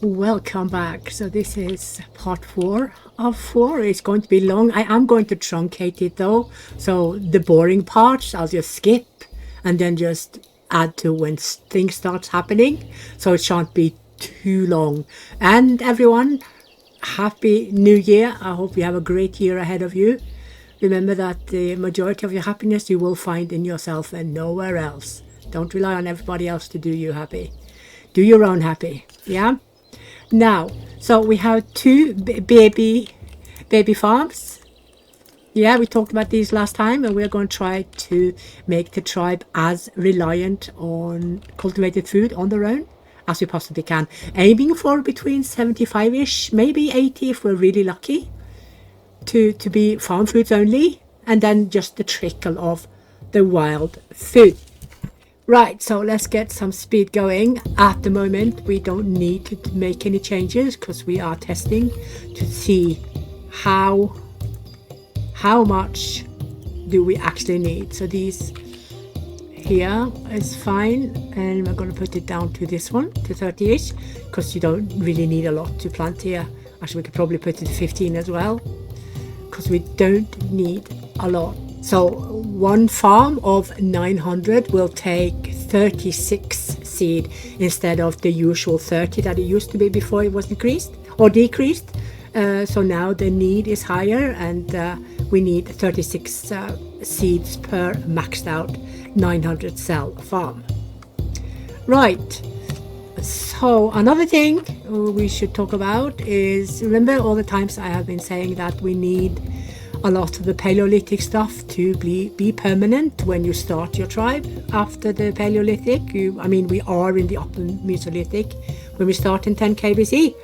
Welcome back. So this is part 4 of 4. It's going to be long. I am going to truncate it though. So the boring parts I'll just skip and then just add to when things starts happening. So it shan't be too long. And everyone, happy new year. I hope you have a great year ahead of you. Remember that the majority of your happiness you will find in yourself and nowhere else. Don't rely on everybody else to do you happy. Do your own happy. Yeah? Now, so we have two baby farms. Yeah, we talked about these last time, and we're going to try to make the tribe as reliant on cultivated food on their own as we possibly can. Aiming for between 75-ish, maybe 80 if we're really lucky, to be farm foods only, and then just the trickle of the wild food. Right, so let's get some speed going. At the moment, we don't need to make any changes because we are testing to see how much do we actually need. So these here is fine, and we're going to put it down to this one, to 30-ish, because you don't really need a lot to plant here. Actually, we could probably put it to 15 as well, because we don't need a lot. So one farm of 900 will take 36 seed instead of the usual 30 that it used to be before it was increased or decreased. So now the need is higher, and we need 36 seeds per maxed out 900 cell farm. Right. So another thing we should talk about is, remember all the times I have been saying that we need a lot of the Paleolithic stuff to be permanent when you start your tribe after the Paleolithic. We are in the Upper Mesolithic when we start in 10 KBC,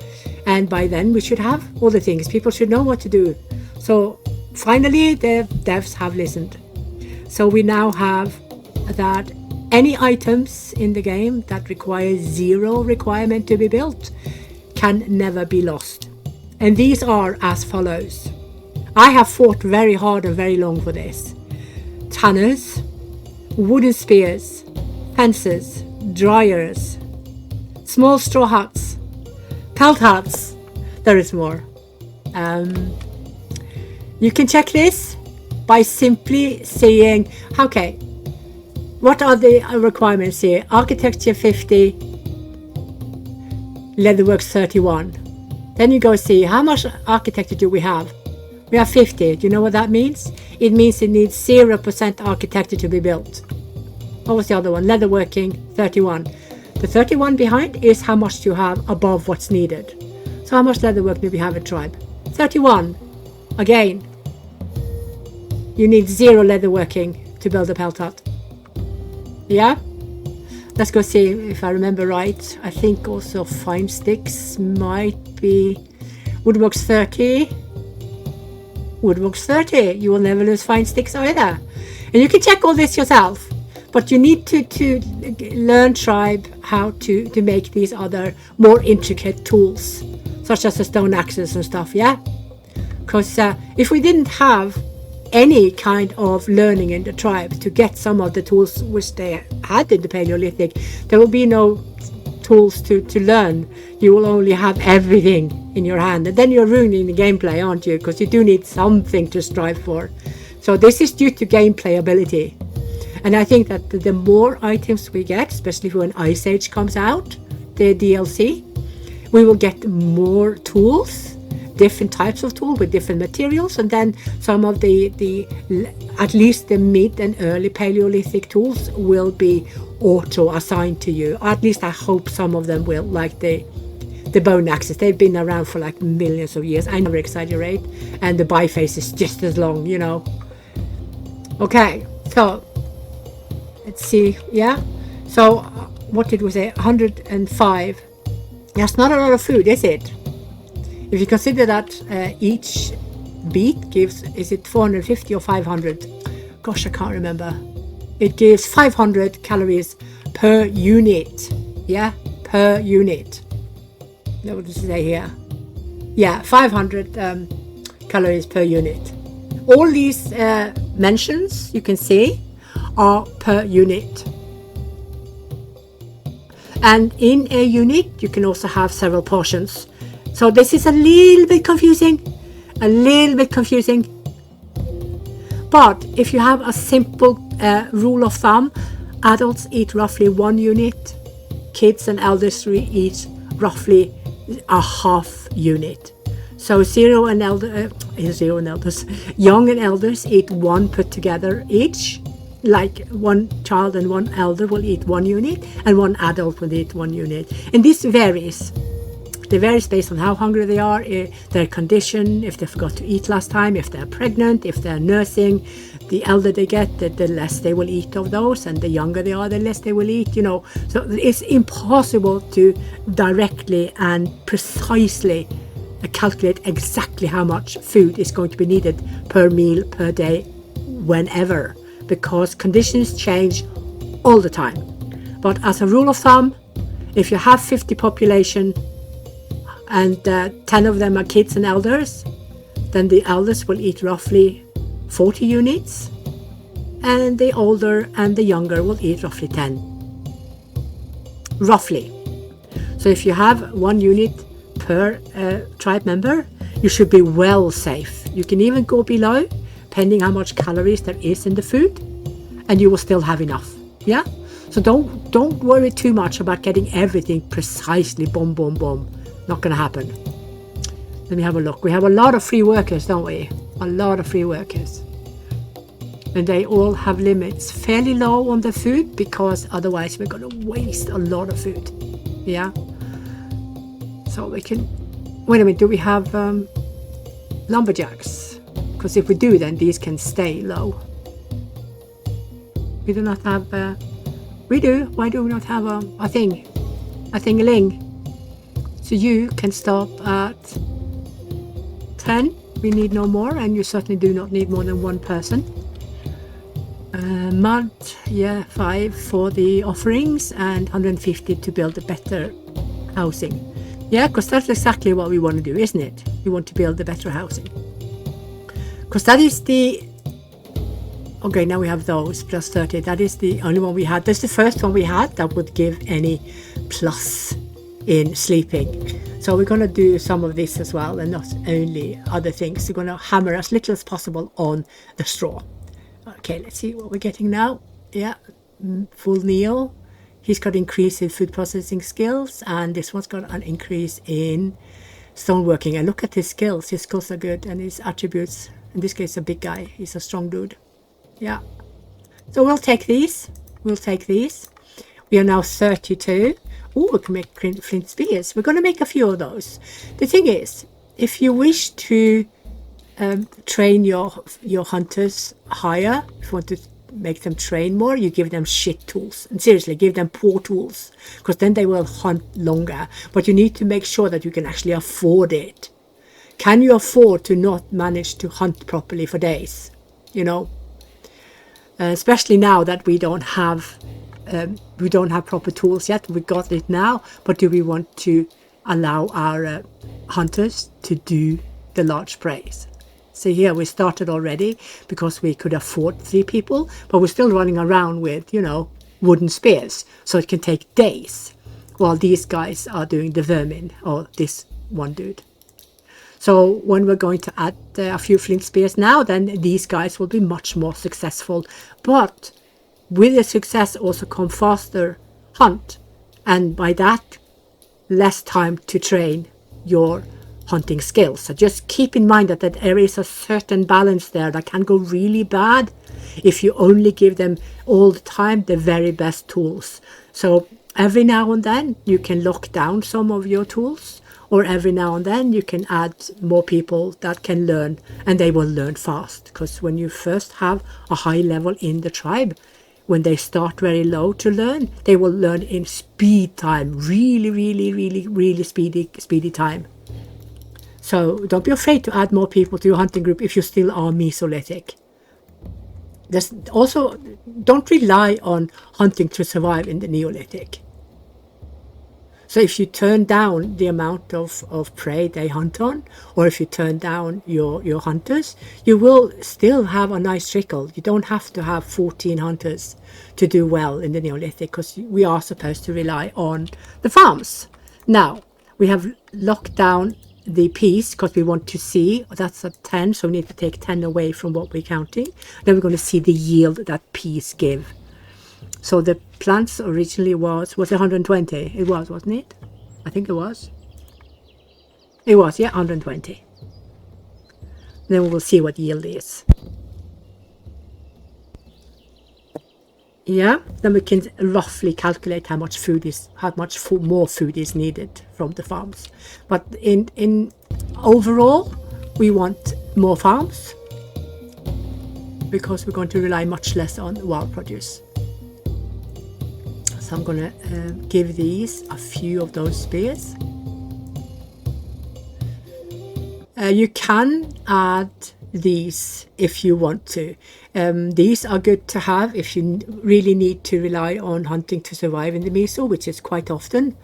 and by then we should have all the things. People should know what to do. So finally the devs have listened. So we now have that any items in the game that require 0 requirement to be built can never be lost. And these are as follows. I have fought very hard and very long for this. Tanners, wooden spears, fences, dryers, small straw huts, pelt huts. There is more. You can check this by simply saying, okay, what are the requirements here? Architecture 50, leatherworks 31. Then you go see how much architecture do we have? We have 50. Do you know what that means? It means it needs 0% architecture to be built. What was the other one? Leatherworking, 31. The 31 behind is how much you have above what's needed. So how much leatherwork do we have in tribe? 31. Again, you need 0 leatherworking to build a pelt hut. Yeah? Let's go see if I remember right. I think also fine sticks might be woodworks 30. Woodworks 30. You will never lose fine sticks either. And you can check all this yourself. But you need to learn tribe how to make these other more intricate tools, such as the stone axes and stuff, yeah? Because if we didn't have any kind of learning in the tribe to get some of the tools which they had in the Paleolithic, there will be no tools to learn. You will only have everything in your hand, and then you're ruining the gameplay, aren't you? Because you do need something to strive for. So this is due to gameplay ability, and I think that the more items we get, especially when Ice Age comes out, the DLC, we will get more tools, different types of tools with different materials, and then some of the at least the mid and early Paleolithic tools will be auto assigned to you. Or at least I hope some of them will, like the bone axes. They've been around for like millions of years. I never exaggerate. And the biface is just as long, you know. Okay, so let's see. Yeah, so what did we say? 105. That's not a lot of food, is it? If you consider that each beet gives, is it 450 or 500? Gosh, I can't remember. It gives 500 calories per unit. Yeah, per unit. What does it say here? Yeah, 500 calories per unit. All these mentions you can see are per unit. And in a unit, you can also have several portions. So this is a little bit confusing, But if you have a simple rule of thumb, adults eat roughly 1 unit, kids and elders eat roughly a half unit. So young and elders eat 1 put together each. Like 1 child and 1 elder will eat 1 unit, and 1 adult will eat 1 unit. And this varies. They vary based on how hungry they are, their condition, if they forgot to eat last time, if they're pregnant, if they're nursing. The elder they get, the less they will eat of those, and the younger they are, the less they will eat, So it's impossible to directly and precisely calculate exactly how much food is going to be needed per meal, per day, whenever, because conditions change all the time. But as a rule of thumb, if you have 50 population, and 10 of them are kids and elders, then the elders will eat roughly 40 units, and the older and the younger will eat roughly 10. Roughly. So if you have 1 unit per tribe member, you should be well safe. You can even go below, depending how much calories there is in the food, and you will still have enough. Yeah? So don't worry too much about getting everything precisely boom, boom, boom. Not going to happen. Let me have a look. We have a lot of free workers, don't we? A lot of free workers. And they all have limits fairly low on the food, because otherwise we're going to waste a lot of food. Yeah? So we can... Wait a minute, do we have lumberjacks? Because if we do, then these can stay low. We do not have... we do. Why do we not have a thing? A thing-a-ling? So you can stop at 10. We need no more, and you certainly do not need more than 1 person. Mud, 5 for the offerings, and 150 to build a better housing. Yeah, because that's exactly what we want to do, isn't it? We want to build a better housing. Because that is the... Okay, now we have those, plus 30. That is the only one we had. That's the first one we had that would give any plus in sleeping. So we're going to do some of this as well, and not only other things. We're going to hammer as little as possible on the straw. Okay, let's see what we're getting now. Yeah, full Neo. He's got increase in food processing skills, and this one's got an increase in stoneworking. And look at his skills. His skills are good, and his attributes. In this case, a big guy. He's a strong dude. Yeah. So we'll take these. We are now 32. Oh, we can make flint spears. We're going to make a few of those. The thing is, if you wish to train your hunters higher, if you want to make them train more, you give them shit tools. And seriously, give them poor tools, because then they will hunt longer. But you need to make sure that you can actually afford it. Can you afford to not manage to hunt properly for days? Especially now that we don't have proper tools yet. We got it now, but do we want to allow our hunters to do the large preys? See here, we started already because we could afford 3 people, but we're still running around with, wooden spears. So it can take days while these guys are doing the vermin, or this one dude. So when we're going to add a few flint spears now, then these guys will be much more successful. But with the success also come faster hunt, and by that less time to train your hunting skills. So just keep in mind that there is a certain balance there that can go really bad if you only give them all the time the very best tools. So every now and then you can lock down some of your tools, or every now and then you can add more people that can learn, and they will learn fast. Because when you first have a high level in the tribe, when they start very low to learn, they will learn in speed time, really speedy time. So don't be afraid to add more people to your hunting group if you still are Mesolithic. Also, don't rely on hunting to survive in the Neolithic. So if you turn down the amount of prey they hunt on, or if you turn down your hunters, you will still have a nice trickle. You don't have to have 14 hunters to do well in the Neolithic, because we are supposed to rely on the farms. Now, we have locked down the piece because we want to see, that's a 10, so we need to take 10 away from what we're counting. Then we're going to see the yield that piece give. So the plants originally was it 120? It was, wasn't it? I think it was. It was, yeah, 120. Then we will see what yield is. Yeah, then we can roughly calculate how much more food is needed from the farms. But in overall, we want more farms because we're going to rely much less on wild produce. So I'm going to give these a few of those spears. You can add these if you want to. These are good to have if you really need to rely on hunting to survive in the meso, which is quite often,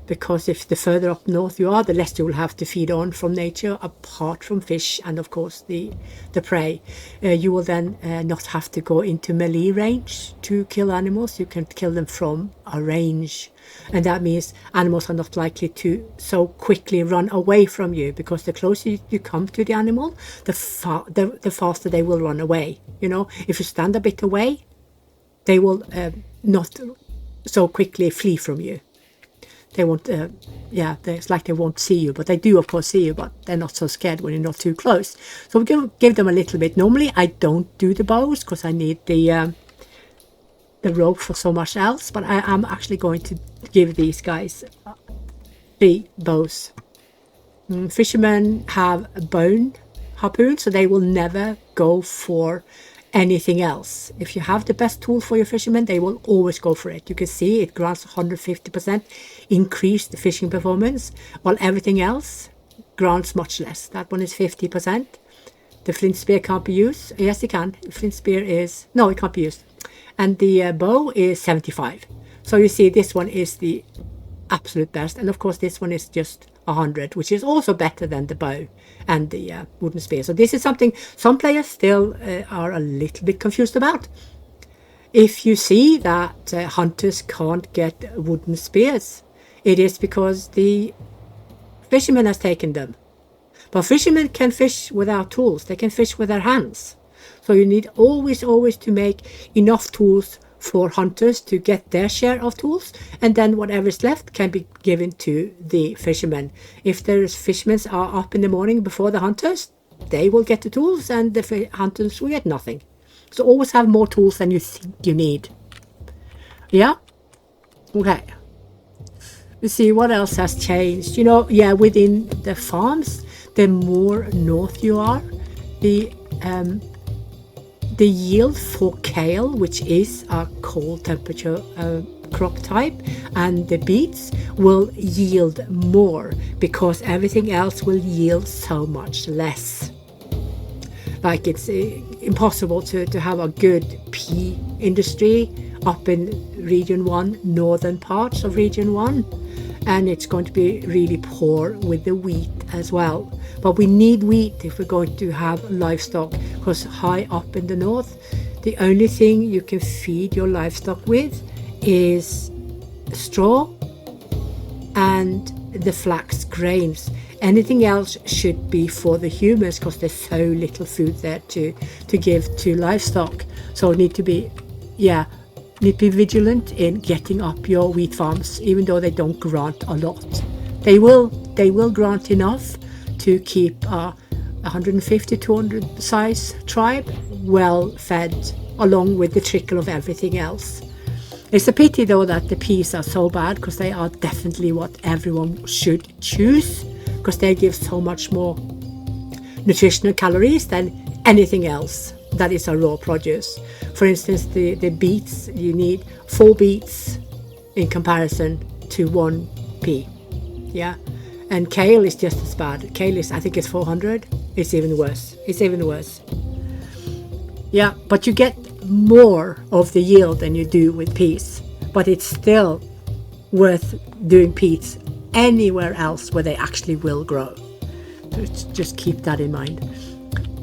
because if the further up north you are, the less you will have to feed on from nature, apart from fish and of course the prey. You will then not have to go into melee range to kill animals. You can kill them from a range, and that means animals are not likely to so quickly run away from you, because the closer you come to the animal, the faster they will run away. You know, if you stand a bit away, they will not so quickly flee from you. They won't, it's like they won't see you, but they do of course see you, but they're not so scared when you're not too close. So we're going to give them a little bit. Normally I don't do the bows because I need the rope for so much else, but I am actually going to give these guys 3 bows. Fishermen have a bone harpoon, so they will never go for anything else. If you have the best tool for your fishermen, they will always go for it. You can see it grants 150% increased fishing performance, while everything else grants much less. That one is 50%. The flint spear can't be used. Yes, it can. Flint spear is, no, it can't be used. And the bow is 75. So you see this one is the absolute best, and of course this one is just 100, which is also better than the bow and the wooden spear. So this is something some players still are a little bit confused about. If you see that hunters can't get wooden spears, it is because the fisherman has taken them. But fishermen can fish without tools. They can fish with their hands. So you need always to make enough tools for hunters to get their share of tools, and then whatever is left can be given to the fishermen. If there's fishermen are up in the morning before the hunters, they will get the tools and the hunters will get nothing. So always have more tools than you think you need. Yeah? Okay. You see what else has changed. You know, yeah, within the farms, the more north you are, the yield for kale, which is a cold temperature crop type, and the beets will yield more because everything else will yield so much less. Like it's impossible to have a good pea industry up in region 1, northern parts of region 1, and it's going to be really poor with the wheat as well. But we need wheat if we're going to have livestock, because high up in the north, the only thing you can feed your livestock with is straw and the flax grains. Anything else should be for the humans, because there's so little food there to give to livestock. So need to be vigilant in getting up your wheat farms, even though they don't grant a lot. They will grant enough to keep a 150-200 size tribe well fed, along with the trickle of everything else. It's a pity though that the peas are so bad, because they are definitely what everyone should choose, because they give so much more nutritional calories than anything else that is a raw produce. For instance, the beets, you need 4 beets in comparison to 1 pea. Yeah, and kale is just as bad. Kale is, I think it's 400. It's even worse. Yeah, but you get more of the yield than you do with peas, but it's still worth doing peats anywhere else where they actually will grow. So just keep that in mind.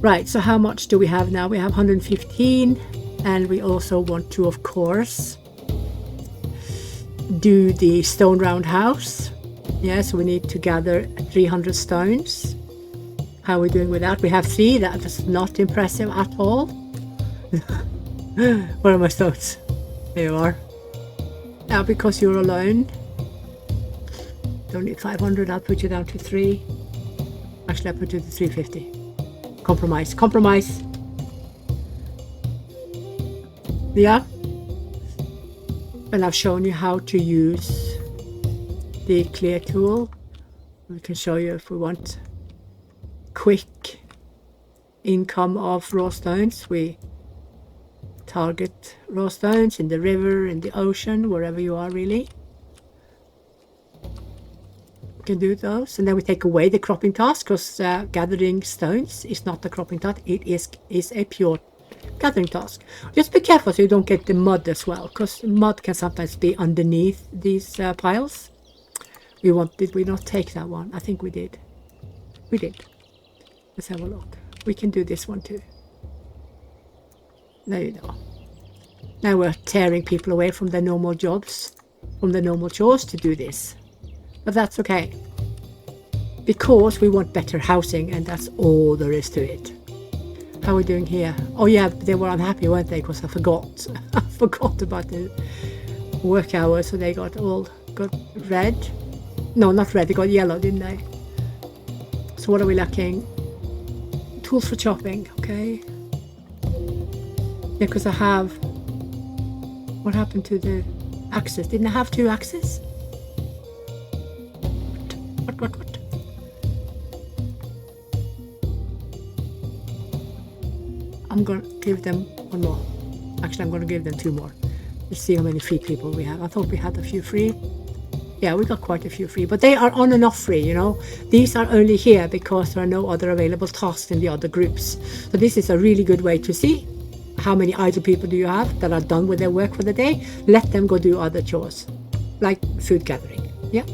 Right, so how much do we have now? We have 115, and we also want to, of course, do the stone round house. Yeah, so we need to gather 300 stones. How are we doing with that? We have 3. That is not impressive at all. Where are my stones? There you are. Now, because you're alone, don't need 500. I'll put you down to 3. Actually, I'll put you to 350. Compromise. Compromise. Yeah. And I've shown you how to use the clear tool. We can show you if we want quick income of raw stones. We target raw stones in the river, in the ocean, wherever you are really. We can do those, and then we take away the cropping task, because gathering stones is not a cropping task. It is a pure gathering task. Just be careful so you don't get the mud as well, because mud can sometimes be underneath these piles. Did we not take that one? I think we did. We did. Let's have a look. We can do this one too. There you go. Now we're tearing people away from their normal jobs, from their normal chores to do this. But that's okay, because we want better housing, and that's all there is to it. How are we doing here? Oh yeah, they were unhappy, weren't they? Because I forgot. I forgot about the work hours, so they got red. No, not red, they got yellow, didn't they? So what are we lacking? Tools for chopping, okay. Yeah, because I have... What happened to the axes? Didn't I have 2 axes? What? I'm going to give them 1 more. Actually, I'm going to give them 2 more. Let's see how many free people we have. I thought we had a few free. Yeah, we got quite a few free, but they are on and off free, you know. These are only here because there are no other available tasks in the other groups. So this is a really good way to see how many idle people do you have that are done with their work for the day. Let them go do other chores, like food gathering. Yeah.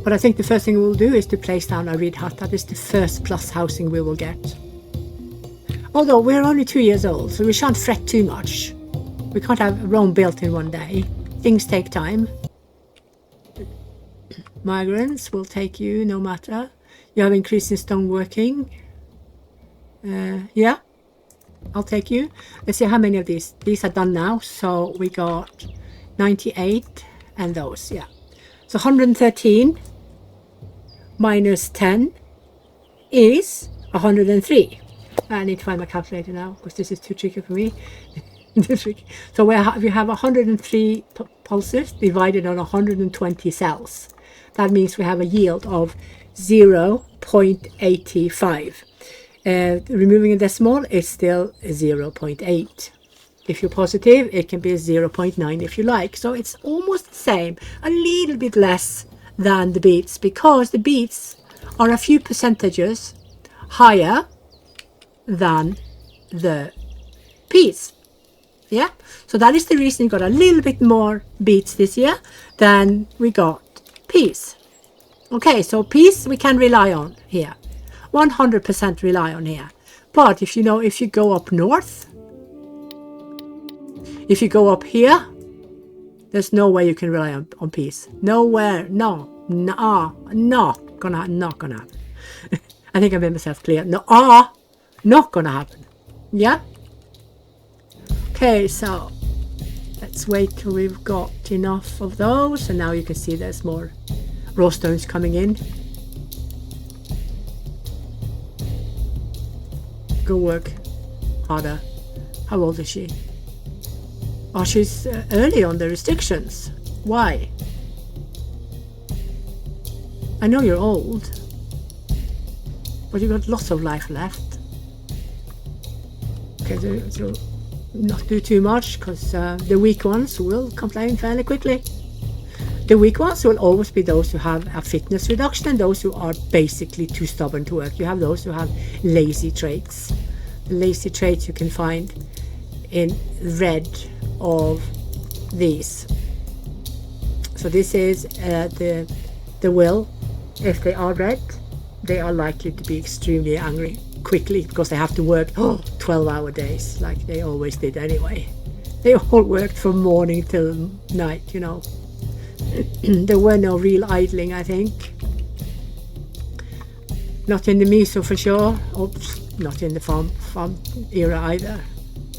But I think the first thing we'll do is to place down a reed hut. That is the first plus housing we will get. Although we're only 2 years old, so we shan't fret too much. We can't have Rome built in one day. Things take time. Migrants will take you no matter. You have increased in stone working. Yeah, I'll take you. Let's see how many of these. These are done now. So we got 98 and those, yeah. So 113 minus 10 is 103. I need to find my calculator now because this is too tricky for me. So we have 103 pulses divided on 120 cells. That means we have a yield of 0.85. Removing a decimal is still 0.8. If you're positive, it can be 0.9 if you like. So it's almost the same, a little bit less than the beets, because the beets are a few percentages higher than the peas. Yeah, so that is the reason we got a little bit more beets this year than we got peas. Okay, so peas we can rely on here, 100% rely on here. But if you know, if you go up north, if you go up here, there's no way you can rely on peas. Nowhere, not gonna happen. I think I made myself clear. Not gonna happen. Yeah. Okay, so let's wait till we've got enough of those, and now you can see there's more raw stones coming in. Go work harder. How old is she? Oh, she's early on the restrictions. Why? I know you're old, but you've got lots of life left. Okay, so not do too much, because the weak ones will complain fairly quickly. The weak ones will always be those who have a fitness reduction and those who are basically too stubborn to work. You have those who have lazy traits. The lazy traits you can find in red of these. So this is the will. If they are red, they are likely to be extremely angry quickly because they have to work 12-hour days like they always did anyway. They all worked from morning till night, you know. There were no real idling, I think. Not in the miso for sure. Oops, not in the farm era either.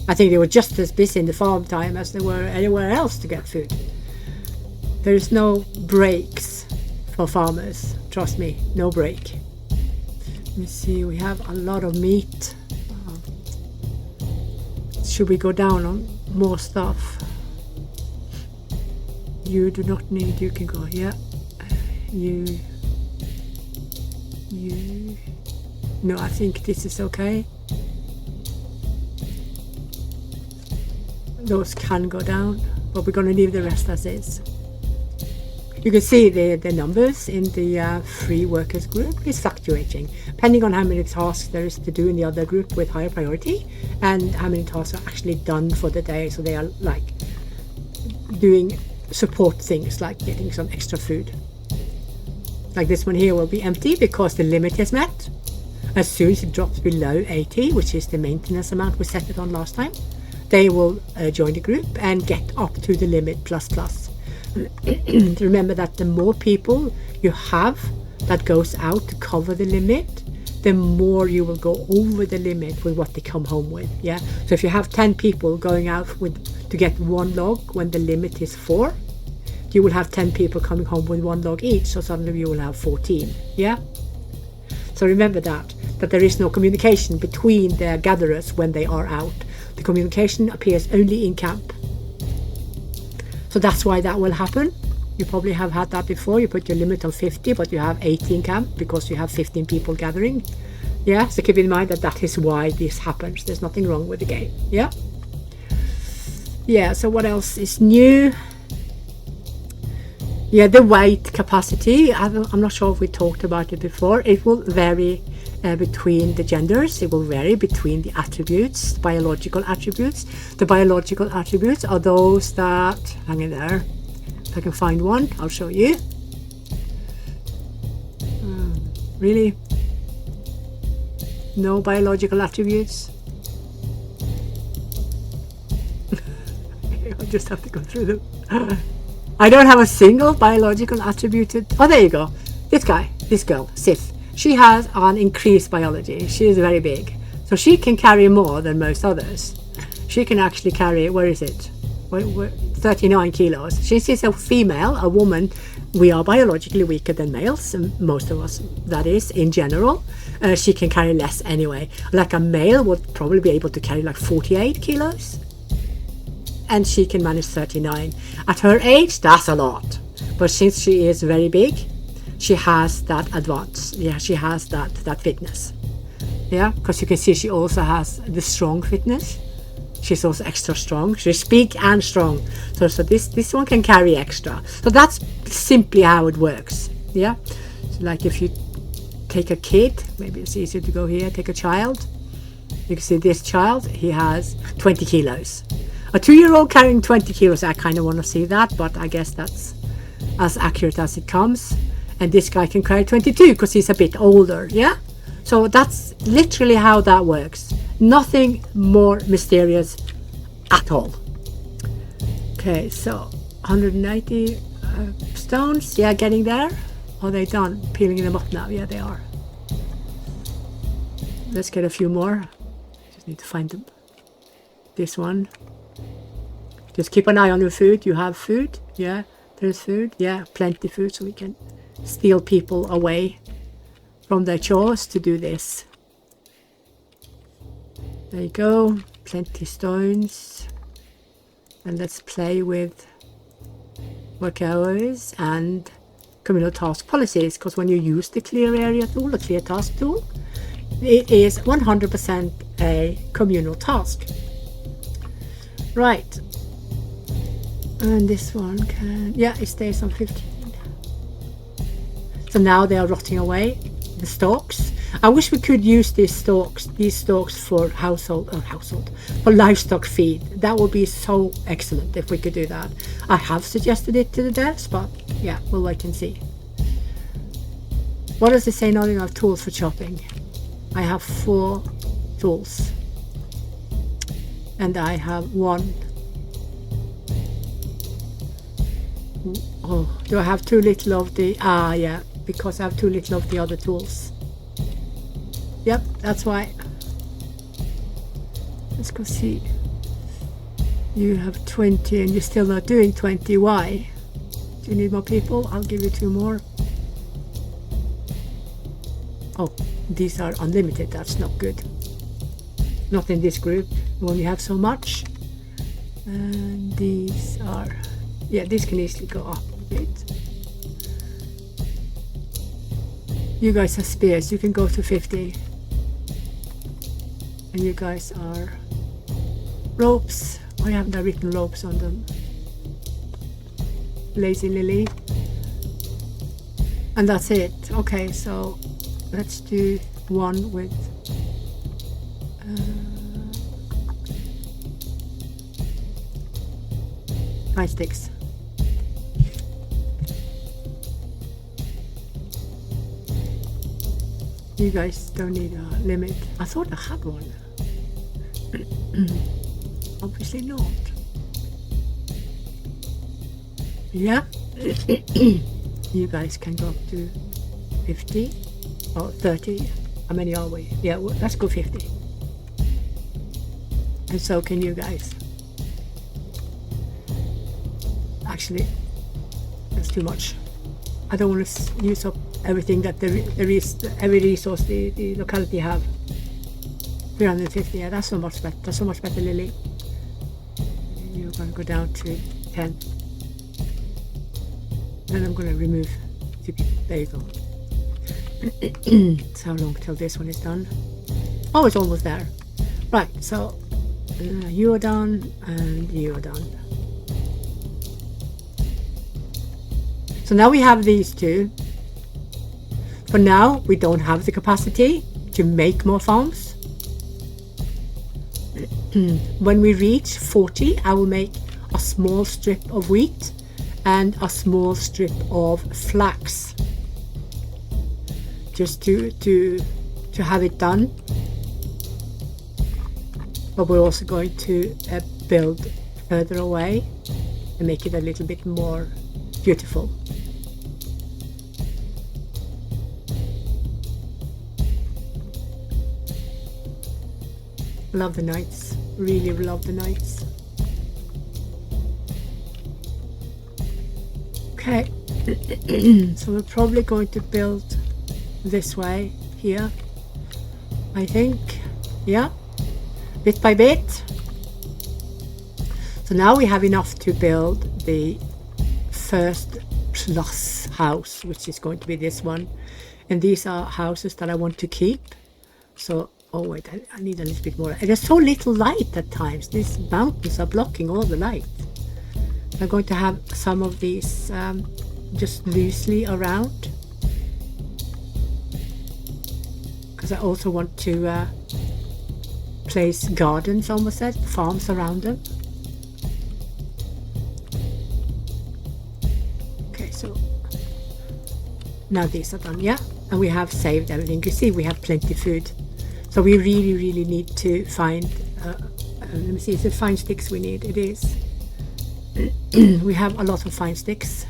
I think they were just as busy in the farm time as they were anywhere else to get food. There is no breaks for farmers, trust me, no break. Let me see, we have a lot of meat. Should we go down on more stuff? You do not need, you can go, yeah. You. No, I think this is okay. Those can go down, but we're going to leave the rest as is. You can see the numbers in the free workers group is fluctuating, depending on how many tasks there is to do in the other group with higher priority, and how many tasks are actually done for the day. So they are like doing support things like getting some extra food. Like this one here will be empty because the limit is met. As soon as it drops below 80, which is the maintenance amount we set it on last time, they will join the group and get up to the limit plus. Remember that the more people you have that goes out to cover the limit, the more you will go over the limit with what they come home with. Yeah. So if you have 10 people going out to get 1 log when the limit is 4, you will have 10 people coming home with 1 log each. So suddenly you will have 14. Yeah. So remember that there is no communication between the gatherers when they are out. The communication appears only in camp. So that's why that will happen. You probably have had that before. You put your limit on 50, but you have 18 camp because you have 15 people gathering. Yeah, so keep in mind that is why this happens. There's nothing wrong with the game. Yeah. Yeah, so what else is new? Yeah, the weight capacity. I'm not sure if we talked about it before. It will vary between the genders. It will vary between the attributes, biological attributes. The biological attributes are those that, hang in there, if I can find one, I'll show you. Really? No biological attributes? I just have to go through them. I don't have a single biological attribute. Oh, there you go. This girl, Sif. She has an increased biology. She is very big. So she can carry more than most others. She can actually carry, where is it? 39 kilos. She is a female, a woman. We are biologically weaker than males, most of us, that is, in general. She can carry less anyway. Like a male would probably be able to carry like 48 kilos. And she can manage 39. At her age, that's a lot. But since she is very big, she has that advance. Yeah, she has that fitness. Yeah, because you can see she also has the strong fitness. She's also extra strong. She's big and strong. So this one can carry extra. So that's simply how it works. Yeah, so like if you take a kid, maybe it's easier to go here, take a child. You can see this child, he has 20 kilos. A 2-year-old carrying 20 kilos, I kind of want to see that, but I guess that's as accurate as it comes. And this guy can carry 22 because he's a bit older, yeah? So that's literally how that works. Nothing more mysterious at all. Okay, so 180 stones, yeah, getting there. Are they done peeling them up now? Yeah, they are. Let's get a few more. Just need to find them. This one. Just keep an eye on your food. You have food, yeah, there's food, yeah, plenty food, so we can steal people away from their chores to do this. There you go, plenty stones. And let's play with work hours and communal task policies, because when you use the clear area tool, the clear task tool, it is 100% a communal task. Right. And this one can, yeah, it stays on 15. So now they are rotting away, the stalks. I wish we could use these stalks for for livestock feed. That would be so excellent if we could do that. I have suggested it to the devs, but yeah, we'll wait and see. What does it say now? You have tools for chopping. I have 4 tools. And I have 1. Oh, do I have too little of the... Ah, yeah, because I have too little of the other tools. Yep, that's why. Let's go see. You have 20 and you're still not doing 20. Why? Do you need more people? I'll give you 2 more. Oh, these are unlimited. That's not good. Not in this group. We only have so much. And these are... Yeah, this can easily go up a bit. You guys have spears. You can go to 50. And you guys are... ropes. Why haven't I written ropes on them? Lazy Lily. And that's it. Okay, so let's do 1 with... pine sticks. You guys don't need a limit. I thought I had one. Obviously not. Yeah. You guys can go up to 50 or 30. How many are we? Yeah, well, let's go 50. And so can you guys. Actually, that's too much. I don't want to use up everything that every resource the locality have. 350, yeah, that's so much better. That's so much better, Lily. You're going to go down to 10. Then I'm going to remove 2 people. There you go. It's how long till this one is done? Oh, it's almost there. Right, so you are done and you are done. So now we have these 2. For now, we don't have the capacity to make more farms. When we reach 40, I will make a small strip of wheat and a small strip of flax. Just to have it done. But we're also going to build further away and make it a little bit more beautiful. Love the nights, really love the nights. Okay, so we're probably going to build this way here, I think. Yeah, bit by bit. So now we have enough to build the first plus house, which is going to be this one. And these are houses that I want to keep. So oh wait, I need a little bit more. There's so little light at times. These mountains are blocking all the light. I'm going to have some of these just loosely around. Because I also want to place gardens, almost said, farms around them. Okay, so now these are done, yeah? And we have saved everything. You see, we have plenty of food. So we really need to find, let me see, is it fine sticks we need? It is. We have a lot of fine sticks.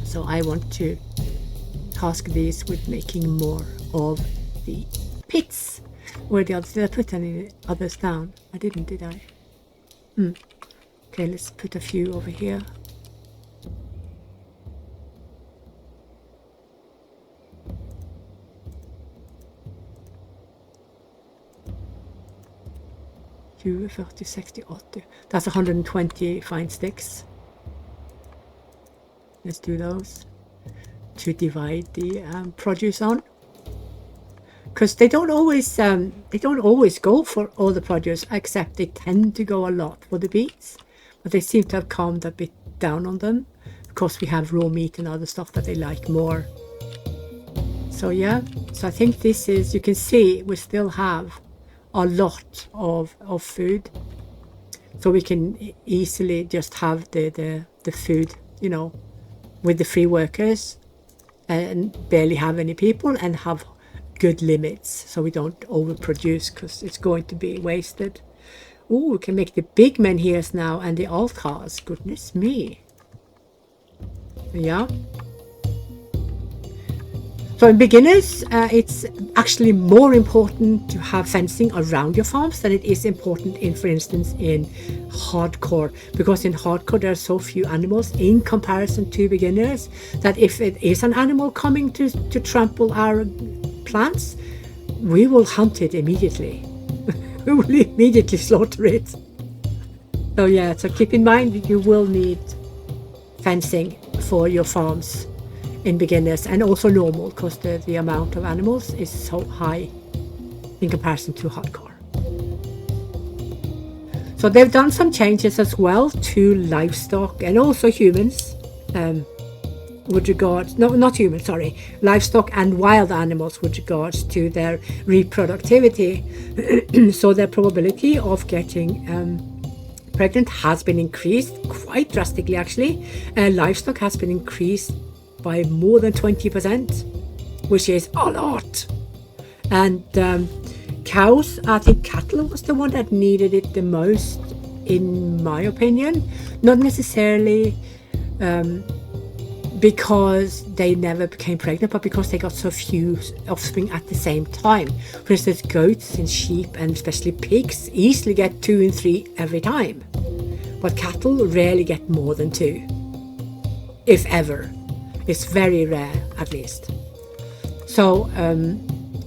So I want to task these with making more of the pits. Where the others, did I put any others down? I didn't, did I? Okay, let's put a few over here. 20, 40, 60, 80. That's 120 fine sticks. Let's do those to divide the produce on. Because they don't always go for all the produce, except they tend to go a lot for the beets. But they seem to have calmed a bit down on them, because we have raw meat and other stuff that they like more. So yeah, so I think this is, you can see we still have a lot of food, so we can easily just have the food, you know, with the free workers, and barely have any people, and have good limits so we don't overproduce, because it's going to be wasted. Oh, we can make the big menhirs now and the altars. Goodness me. Yeah. So in beginners, it's actually more important to have fencing around your farms than it is important in, for instance, in hardcore, because in hardcore there are so few animals in comparison to beginners that if it is an animal coming to trample our plants, we will hunt it immediately. We will immediately slaughter it. So yeah, so keep in mind that you will need fencing for your farms in beginners, and also normal, because the amount of animals is so high in comparison to hardcore. So they've done some changes as well to livestock and also humans, with regards, no, not humans, sorry, livestock and wild animals with regards to their reproductivity. So their probability of getting pregnant has been increased quite drastically, actually. Livestock has been increased by more than 20%, which is a lot. And cows, I think cattle was the one that needed it the most, in my opinion. Not necessarily because they never became pregnant, but because they got so few offspring at the same time. For instance, goats and sheep, and especially pigs, easily get 2 and 3 every time. But cattle rarely get more than 2, if ever. It's very rare, at least. So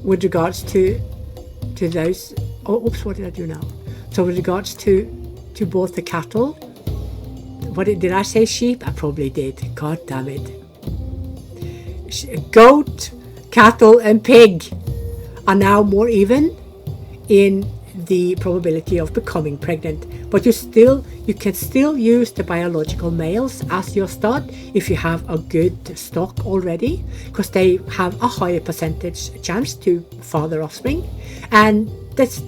with regards to those, oh, oops, what did I do now? So with regards to both the cattle, did I say sheep? I probably did. God damn it. Goat, cattle, and pig are now more even in the probability of becoming pregnant. But you can still use the biological males as your stud if you have a good stock already, because they have a higher percentage chance to father offspring, and this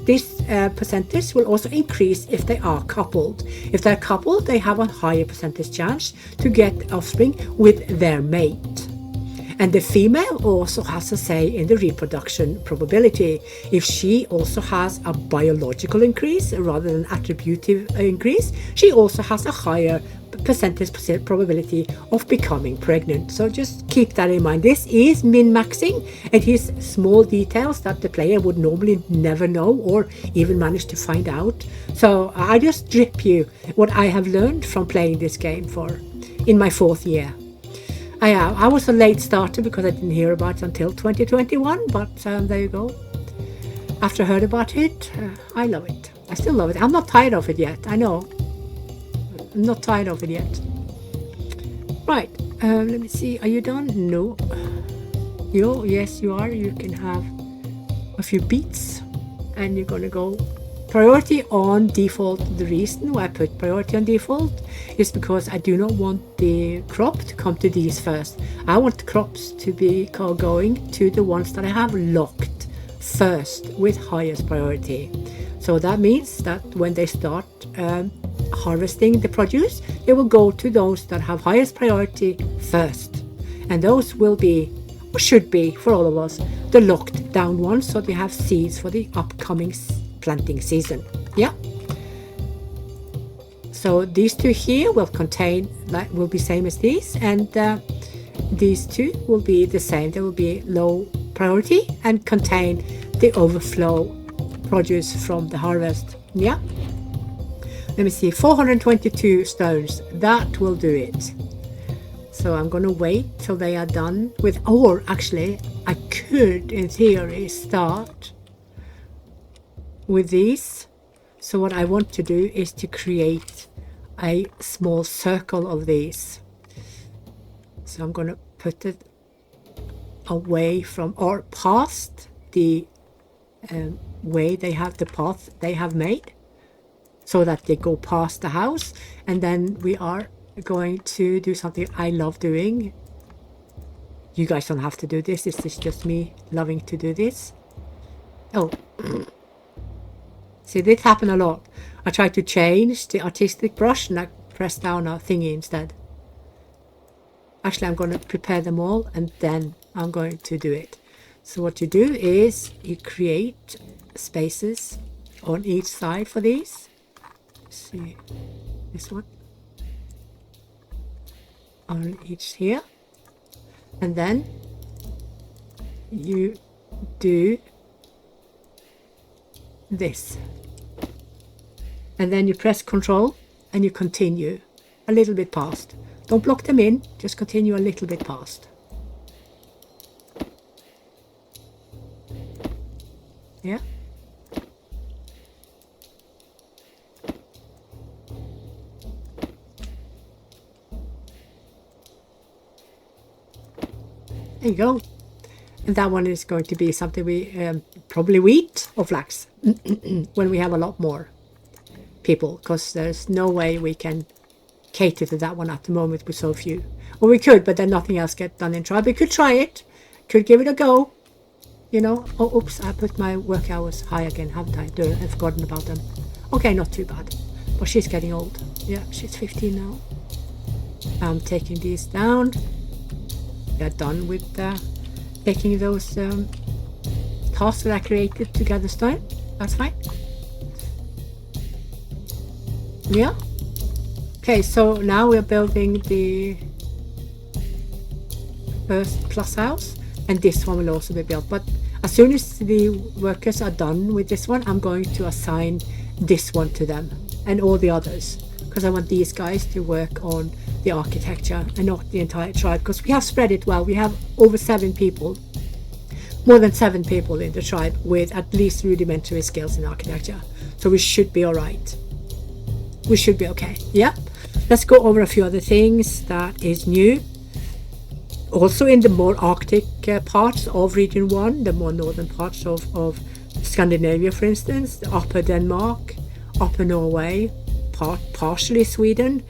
percentage will also increase if they are coupled. If they're coupled, they have a higher percentage chance to get offspring with their mate. And the female also has a say in the reproduction probability. If she also has a biological increase rather than attributive increase, she also has a higher percentage probability of becoming pregnant. So just keep that in mind. This is min-maxing. It is small details that the player would normally never know or even manage to find out. So I just drip you what I have learned from playing this game in my 4th year. I was a late starter because I didn't hear about it until 2021, but there you go. After I heard about it, I love it. I still love it. I'm not tired of it yet, I know. I'm not tired of it yet. Right, let me see. Are you done? No. Yes, you are. You can have a few beets, and you're going to go priority on default. The reason why I put priority on default is because I do not want the crop to come to these first. I want the crops to be going to the ones that I have locked first with highest priority. So that means that when they start harvesting the produce, they will go to those that have highest priority first. And those will be, or should be for all of us, the locked down ones, so they have seeds for the upcoming planting season. Yeah. So these 2 here will be same as these, and these 2 will be the same. They will be low priority and contain the overflow produce from the harvest. Yeah. Let me see, 422 stones. That will do it. So I'm going to wait till they are done with, or actually I could in theory start with these. So what I want to do is to create a small circle of these. So I'm going to put it away from or past the way they have the path they have made, so that they go past the house. And then we are going to do something I love doing. You guys don't have to do this. This is just me loving to do this. Oh. See, this happened a lot. I tried to change the artistic brush and I pressed down a thingy instead. Actually, I'm going to prepare them all and then I'm going to do it. So what you do is you create spaces on each side for these. Let's see, this one. On each here. And then you do this. And then you press Control and you continue a little bit past. Don't block them in, just continue a little bit past. Yeah. There you go. And that one is going to be something we, probably wheat or flax, when we have a lot more people, because there's no way we can cater to that one at the moment with so few. Well, we could, but then nothing else gets done in tribe. We could try it, could give it a go, you know. Oh, oops, I put my work hours high again, haven't I? I've forgotten about them. Okay, not too bad, but she's getting old. Yeah, she's 15 now. I'm taking these down. They're done with taking those tasks that I created to gather stone. That's fine. Yeah. Okay, so now we're building the first plus house, and this one will also be built. But as soon as the workers are done with this one, I'm going to assign this one to them and all the others, because I want these guys to work on the architecture and not the entire tribe, because we have spread it well. We have over 7 people, more than 7 people in the tribe with at least rudimentary skills in architecture. So we should be all right. We should be okay. Yeah. Let's go over a few other things that is new. Also in the more Arctic parts of Region 1, the more northern parts of Scandinavia, for instance, the upper Denmark, upper Norway, partially Sweden,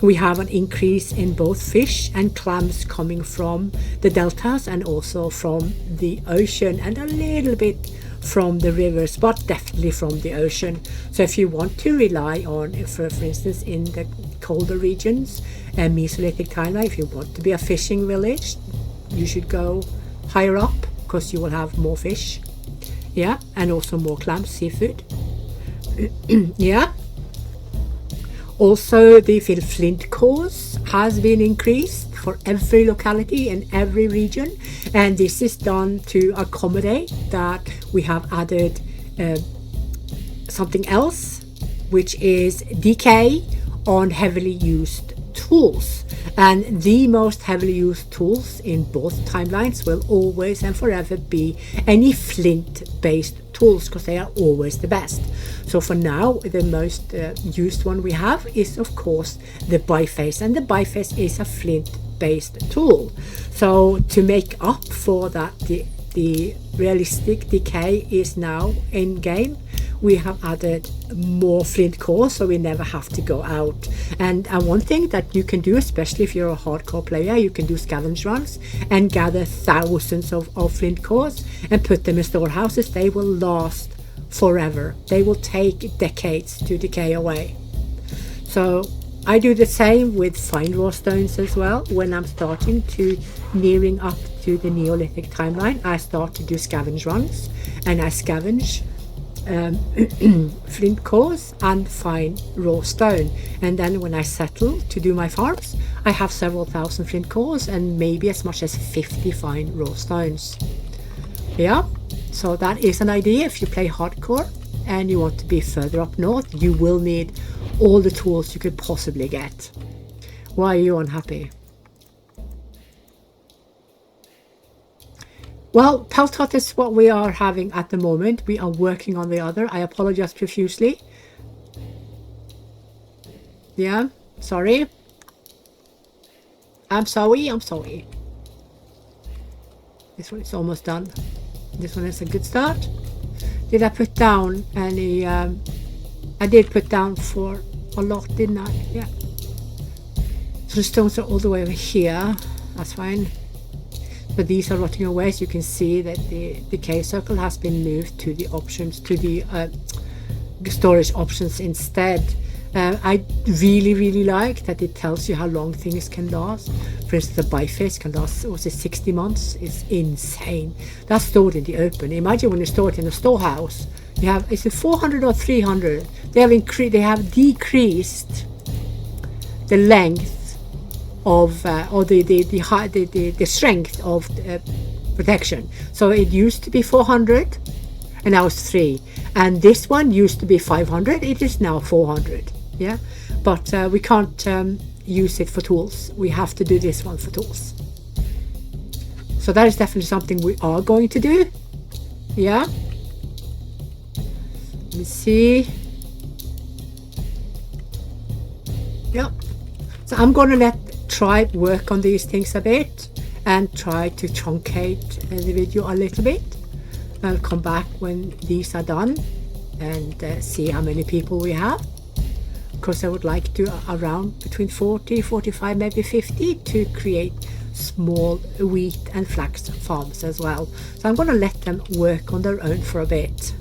we have an increase in both fish and clams coming from the deltas and also from the ocean, and a little bit from the rivers, but definitely from the ocean. So if you want to rely on, for instance, in the colder regions and Mesolithic timeline, if you want to be a fishing village, you should go higher up, because you will have more fish. Yeah, and also more clams, seafood. Yeah. Also, the flint cores has been increased for every locality in every region, and this is done to accommodate that we have added something else, which is decay on heavily used tools. And the most heavily used tools in both timelines will always and forever be any flint-based tools, because they are always the best. So for now, the most used one we have is, of course, the biface, and the biface is a flint-based tool. So to make up for that, the realistic decay is now in game. We have added more flint cores, so we never have to go out. And one thing that you can do, especially if you're a hardcore player, you can do scavenge runs and gather thousands of flint cores and put them in storehouses. They will last forever. They will take decades to decay away. So I do the same with fine raw stones as well. When I'm starting to nearing up to the Neolithic timeline, I start to do scavenge runs, and I scavenge flint cores and fine raw stone. And then when I settle to do my farms, I have several thousand flint cores and maybe as much as 50 fine raw stones. Yeah, so that is an idea. If you play hardcore and you want to be further up north, you will need all the tools you could possibly get. Why are you unhappy? Well, Peltot is what we are having at the moment. We are working on the other. I apologize profusely. Yeah, sorry. I'm sorry. This one is almost done. This one is a good start. Did I put down any... I did put down for a lot, didn't I? Yeah. So the stones are all the way over here. That's fine. So these are rotting away. So you can see that the decay circle has been moved to the options, to the storage options instead. I really like that it tells you how long things can last. For instance, the biface can last, was it 60 months? It's insane. That's stored in the open. Imagine when you store it in a storehouse. You have, is it 400 or 300? They have decreased the length of or the strength of protection. So it used to be 400 and now it's 3, and this one used to be 500, it is now 400. Yeah, but we can't use it for tools. We have to do this one for tools. So that is definitely something we are going to do. Yeah, let me see. Yeah, so I'm gonna try work on these things a bit and try to truncate the video a little bit. I'll come back when these are done and see how many people we have. Of course, I would like to around between 40, 45, maybe 50 to create small wheat and flax farms as well. So I'm going to let them work on their own for a bit.